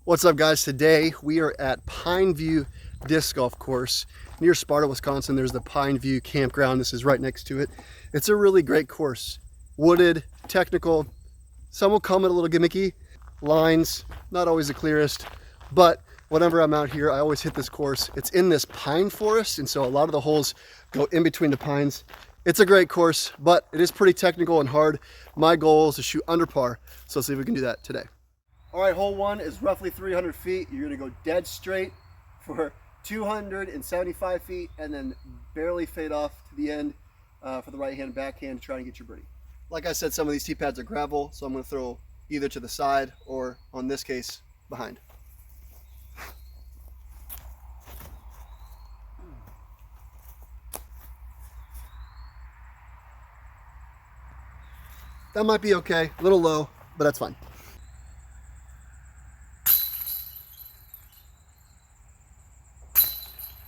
What's up, guys? Today we are at Pineview Disc Golf Course near Sparta, Wisconsin. There's the Pineview campground. This is right next to it. It's a really great course. Wooded, technical. Some will call it a little gimmicky. Lines, not always the clearest, but whenever I'm out here, I always hit this course. It's in this pine forest, and so a lot of the holes go in between the pines. It's a great course, but it is pretty technical and hard. My goal is to shoot under par, so let's see if we can do that today. All right, hole one is roughly 300 feet. You're gonna go dead straight for 275 feet and then barely fade off to the end for the right hand backhand to try and get your birdie. Like I said, some of these tee pads are gravel, so I'm gonna throw either to the side or, on this case, behind. That might be okay, a little low, but that's fine.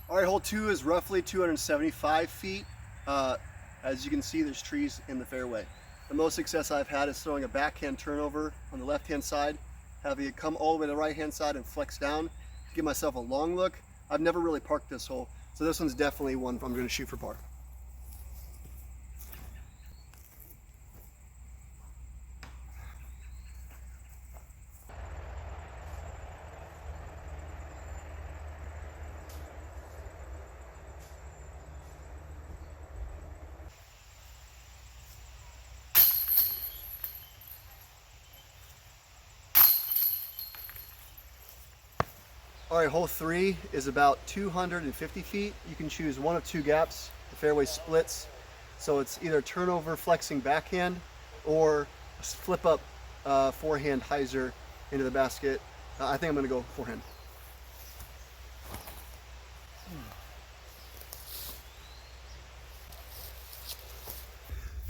All right, hole two is roughly 275 feet. As you can see, there's trees in the fairway. The most success I've had is throwing a backhand turnover on the left-hand side, having it come all the way to the right-hand side and flex down, give myself a long look. I've never really parked this hole, so this one's definitely one I'm gonna shoot for par. All right, hole three is about 250 feet. You can choose one of two gaps. The fairway splits, so it's either turnover flexing backhand or a flip up forehand hyzer into the basket. I think I'm gonna go forehand.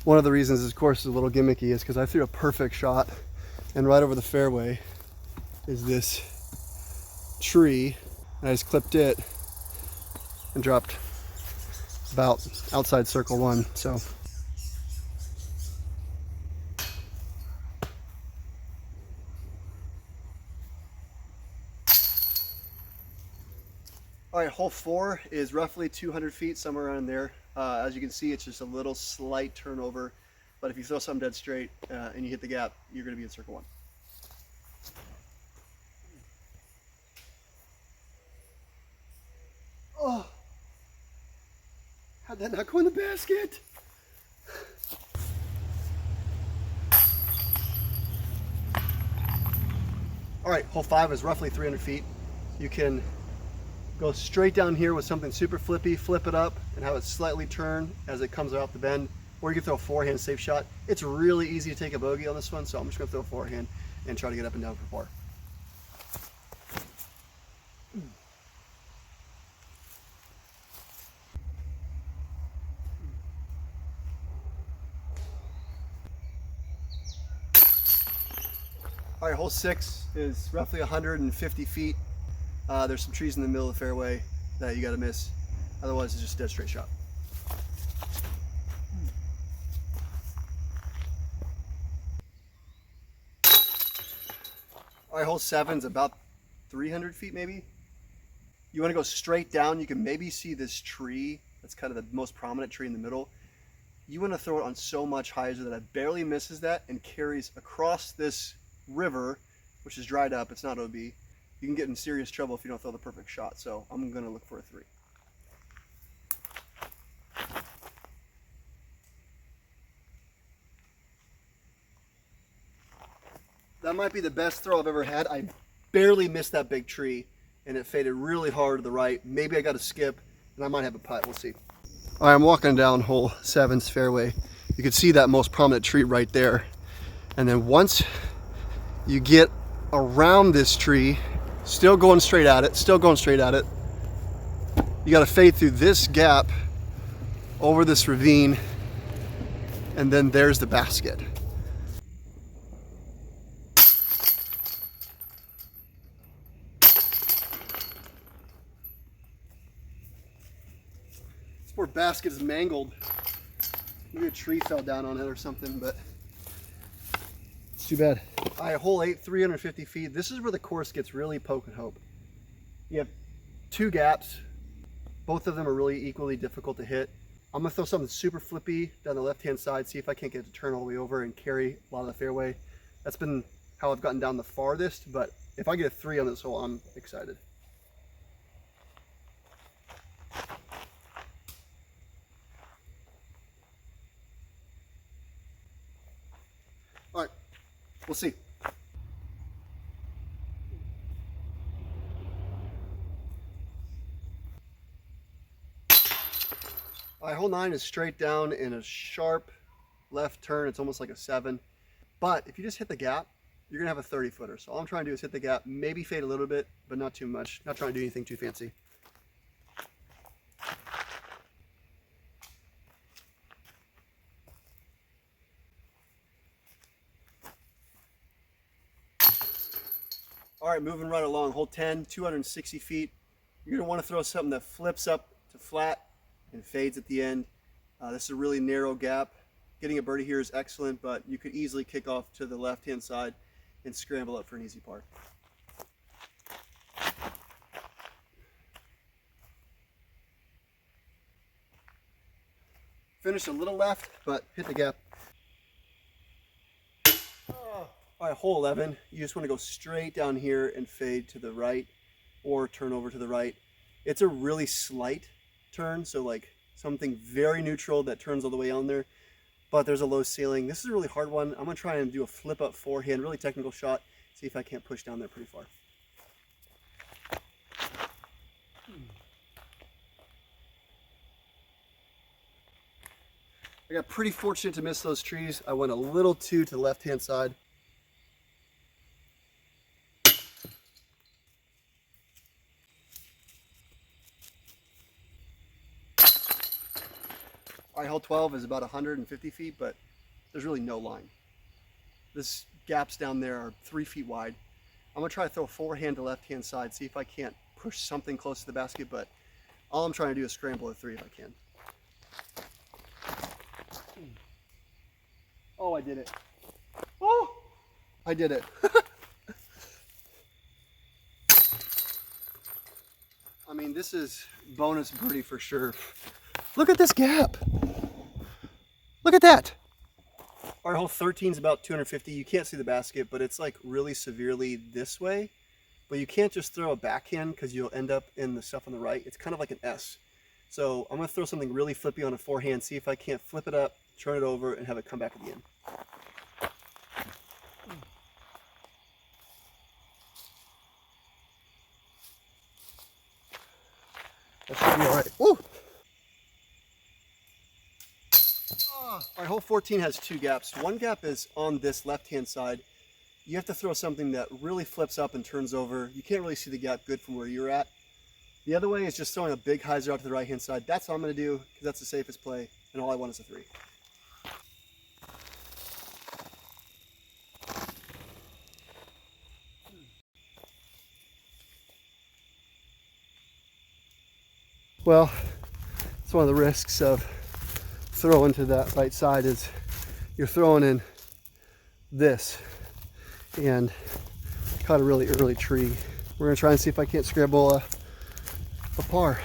One of the reasons this course is a little gimmicky is because I threw a perfect shot, and right over the fairway is this tree, and I just clipped it and dropped about outside circle one. So all right, hole four is roughly 200 feet, somewhere around there. As you can see, it's just a little slight turnover, but if you throw something dead straight and you hit the gap, you're going to be in circle one. Oh, how'd that not go in the basket? All right, hole five is roughly 300 feet. You can go straight down here with something super flippy, flip it up and have it slightly turn as it comes out the bend, or you can throw a forehand safe shot. It's really easy to take a bogey on this one, so I'm just gonna throw a forehand and try to get up and down for par. All right, hole six is roughly 150 feet. There's some trees in the middle of the fairway that you gotta miss. Otherwise, it's just a dead straight shot. All right, hole seven's about 300 feet maybe. You wanna go straight down. You can maybe see this tree. That's kind of the most prominent tree in the middle. You wanna throw it on so much hyzer that it barely misses that and carries across this river, which is dried up. It's not OB. You can get in serious trouble if you don't throw the perfect shot, so I'm gonna look for a three. That might be the best throw I've ever had. I barely missed that big tree and it faded really hard to the right. Maybe I got a skip and I might have a putt, we'll see. All right, I'm walking down hole seven's fairway. You can see that most prominent tree right there. And then once you get around this tree, still going straight at it, you got to fade through this gap over this ravine, and then there's the basket. This poor basket is mangled. Maybe a tree fell down on it or something, but it's too bad. All right, hole 8, 350 feet. This is where the course gets really poke and hope. You have 2 gaps. Both of them are really equally difficult to hit. I'm gonna throw something super flippy down the left-hand side, see if I can't get it to turn all the way over and carry a lot of the fairway. That's been how I've gotten down the farthest, but if I get a 3 on this hole, I'm excited. All right, we'll see. All right, hole 9 is straight down in a sharp left turn. It's almost like a 7. But if you just hit the gap, you're gonna have a 30-footer. So all I'm trying to do is hit the gap, maybe fade a little bit, but not too much. Not trying to do anything too fancy. All right, moving right along, hole 10, 260 feet. You're gonna wanna throw something that flips up to flat and fades at the end. This is a really narrow gap. Getting a birdie here is excellent, but you could easily kick off to the left-hand side and scramble up for an easy par. Finish a little left, but hit the gap. All right, hole 11, you just want to go straight down here and fade to the right or turn over to the right. It's a really slight turn, so like something very neutral that turns all the way on there, but there's a low ceiling. This is a really hard one. I'm going to try and do a flip up forehand, really technical shot, see if I can't push down there pretty far. I got pretty fortunate to miss those trees. I went a little too to the left-hand side. All right, hole 12 is about 150 feet, but there's really no line. This gaps down there are 3 feet wide. I'm gonna try to throw a forehand to left-hand side, see if I can't push something close to the basket, but all I'm trying to do is scramble a 3 if I can. Oh, I did it. Oh, I did it. I mean, this is bonus birdie for sure. Look at this gap. Look at that. Our hole 13 is about 250. You can't see the basket, but it's like really severely this way. But you can't just throw a backhand because you'll end up in the stuff on the right. It's kind of like an S. So I'm gonna throw something really flippy on a forehand, see if I can't flip it up, turn it over, and have it come back at the end. That should be all right. Woo! All right, hole 14 has 2 gaps. One gap is on this left-hand side. You have to throw something that really flips up and turns over. You can't really see the gap good from where you're at. The other way is just throwing a big hyzer out to the right-hand side. That's all I'm gonna do, because that's the safest play, and all I want is a 3. Well, it's one of the risks of throwing to that right side is you're throwing in this and caught a really early tree. We're gonna try and see if I can't scramble a par.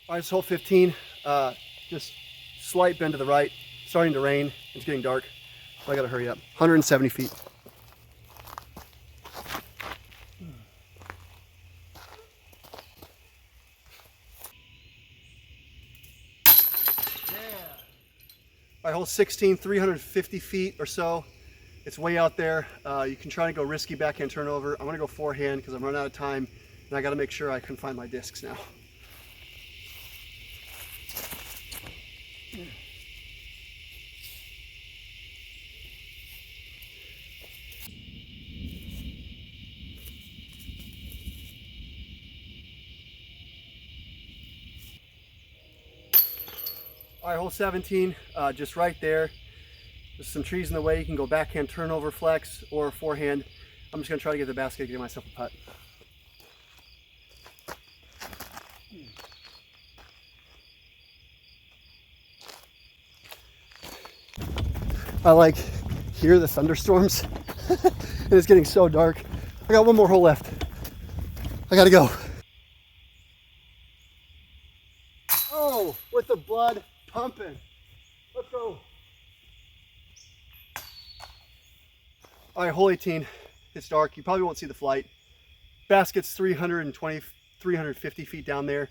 All right, it's hole 15. Just slight bend to the right, starting to rain. It's getting dark, so I gotta hurry up. 170 feet. All right, hole 16, 350 feet or so. It's way out there. You can try to go risky backhand turnover. I'm gonna go forehand because I'm running out of time and I gotta make sure I can find my discs now. All right, hole 17, just right there. There's some trees in the way. You can go backhand turnover flex or forehand. I'm just gonna try to get the basket to get myself a putt. I like hear the thunderstorms and it's getting so dark. I got one more hole left. I gotta go. Oh, with the blood pumping. Let's go. All right, hole 18. It's dark. You probably won't see the flight. Basket's 320, 350 feet down there.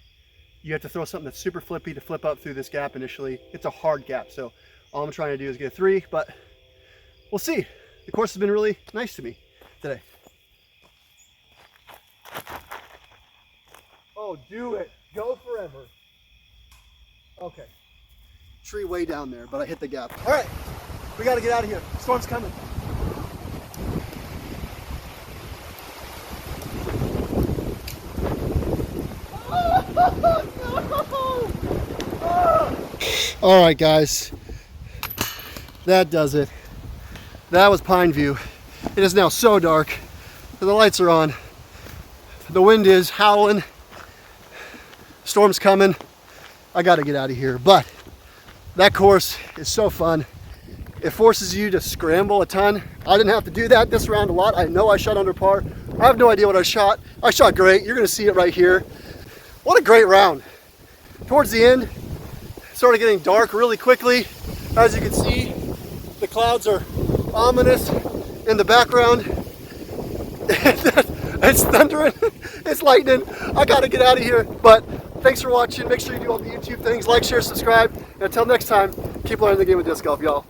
You have to throw something that's super flippy to flip up through this gap initially. It's a hard gap, so all I'm trying to do is get a 3, but we'll see. The course has been really nice to me today. Oh, do it. Go forever. Okay. Tree way down there, but I hit the gap. All right, we got to get out of here. Storm's coming. All right, guys, that does it. That was Pineview. It is now so dark. The lights are on. The wind is howling. Storm's coming. I got to get out of here. But that course is so fun. It forces you to scramble a ton. I didn't have to do that this round a lot. I know I shot under par. I have no idea what I shot. I shot great. You're going to see it right here. What a great round. Towards the end, it started getting dark really quickly. As you can see, the clouds are ominous in the background. It's thundering, it's lightning. I gotta get out of here, but thanks for watching. Make sure you do all the YouTube things, like, share, subscribe, and until next time, keep learning the game of disc golf, y'all.